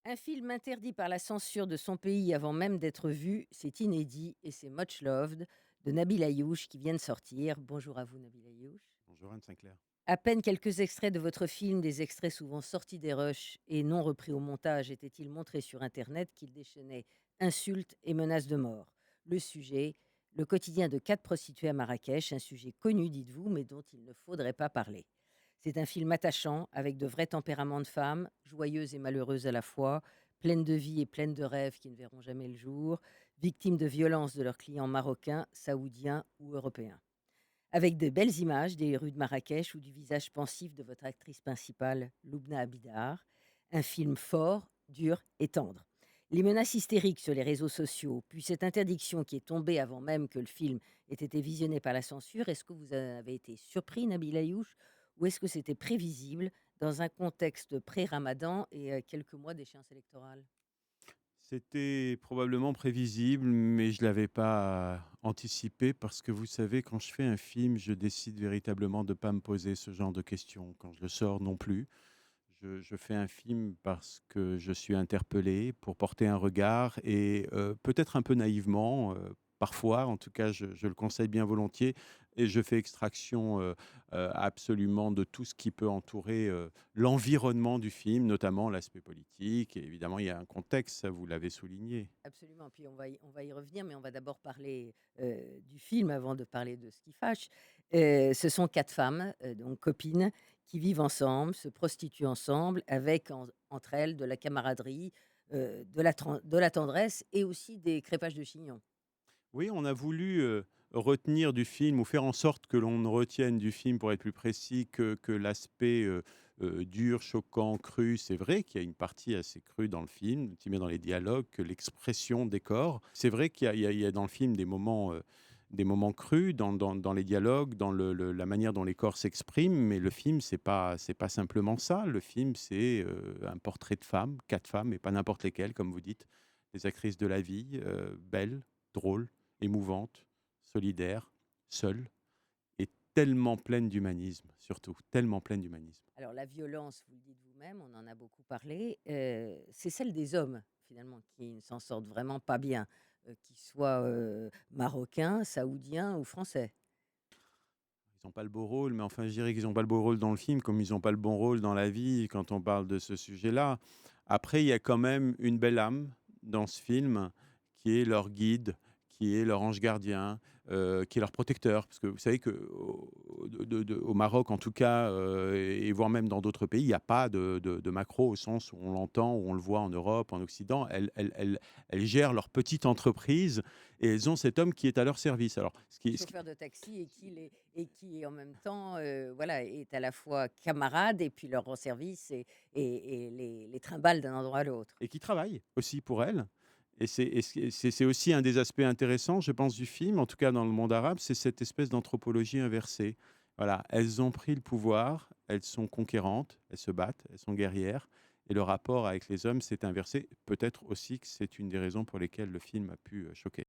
Un film interdit par la censure de son pays avant même d'être vu, c'est inédit et c'est Much Loved de Nabil Ayouch qui vient de sortir. Bonjour à vous Nabil Ayouch. Bonjour Anne Sinclair. À peine quelques extraits de votre film, des extraits souvent sortis des rushs et non repris au montage, étaient-ils montrés sur Internet qu'ils déchaînaient insultes et menaces de mort. Le sujet, le quotidien de 4 prostituées à Marrakech, un sujet connu, dites-vous, mais dont il ne faudrait pas parler. C'est un film attachant, avec de vrais tempéraments de femmes, joyeuses et malheureuses à la fois, pleines de vie et pleines de rêves qui ne verront jamais le jour, victimes de violences de leurs clients marocains, saoudiens ou européens. Avec de belles images des rues de Marrakech ou du visage pensif de votre actrice principale, Loubna Abidar. Un film fort, dur et tendre. Les menaces hystériques sur les réseaux sociaux, puis cette interdiction qui est tombée avant même que le film ait été visionné par la censure, est-ce que vous avez été surpris, Nabil Ayouch, ou est-ce que c'était prévisible dans un contexte pré-Ramadan et quelques mois d'échéance électorale? C'était probablement prévisible, mais je ne l'avais pas anticipé parce que vous savez, quand je fais un film, je décide véritablement de ne pas me poser ce genre de questions. Quand je le sors non plus, je fais un film parce que je suis interpellé pour porter un regard et peut-être un peu naïvement, parfois, en tout cas, je le conseille bien volontiers et je fais extraction absolument de tout ce qui peut entourer l'environnement du film, notamment l'aspect politique. Et évidemment, il y a un contexte, ça vous l'avez souligné. Absolument, puis on va y revenir, mais on va d'abord parler, du film avant de parler de ce qui fâche. Ce sont 4 femmes, donc copines, qui vivent ensemble, se prostituent ensemble avec entre elles de la camaraderie, de la tendresse et aussi des crêpages de chignon. Oui, on a voulu, retenir du film ou faire en sorte que l'on ne retienne du film, pour être plus précis, que l'aspect, dur, choquant, cru. C'est vrai qu'il y a une partie assez crue dans le film, aussi bien dans les dialogues que l'expression des corps. C'est vrai qu'il y a dans le film des moments crus dans les dialogues, dans la manière dont les corps s'expriment, mais le film, c'est pas simplement ça. Le film, c'est, un portrait de femmes, 4 femmes et pas n'importe lesquelles, comme vous dites, des actrices de la vie, belles, drôles, émouvante, solidaire, seule et tellement pleine d'humanisme, surtout, tellement pleine d'humanisme. Alors la violence, vous le dites vous-même, on en a beaucoup parlé, c'est celle des hommes finalement qui ne s'en sortent vraiment pas bien, qu'ils soient, marocains, saoudiens ou français. Ils n'ont pas le beau rôle, mais enfin, je dirais qu'ils n'ont pas le beau rôle dans le film, comme ils n'ont pas le bon rôle dans la vie quand on parle de ce sujet-là. Après, il y a quand même une belle âme dans ce film qui est leur guide, qui est leur ange gardien, qui est leur protecteur. Parce que vous savez qu'au Maroc, en tout cas, et voire même dans d'autres pays, il n'y a pas de macro au sens où on l'entend, où on le voit en Europe, en Occident. Elles gèrent leur petite entreprise et elles ont cet homme qui est à leur service. Alors, Chauffeur de taxi et qui en même temps, voilà, est à la fois camarade et puis leur rend service et les trimballe d'un endroit à l'autre. et qui travaillent aussi pour elles. Et c'est aussi un des aspects intéressants, je pense, du film, en tout cas dans le monde arabe, c'est cette espèce d'anthropologie inversée. Voilà, elles ont pris le pouvoir, elles sont conquérantes, elles se battent, elles sont guerrières, et le rapport avec les hommes s'est inversé. Peut-être aussi que c'est une des raisons pour lesquelles le film a pu choquer.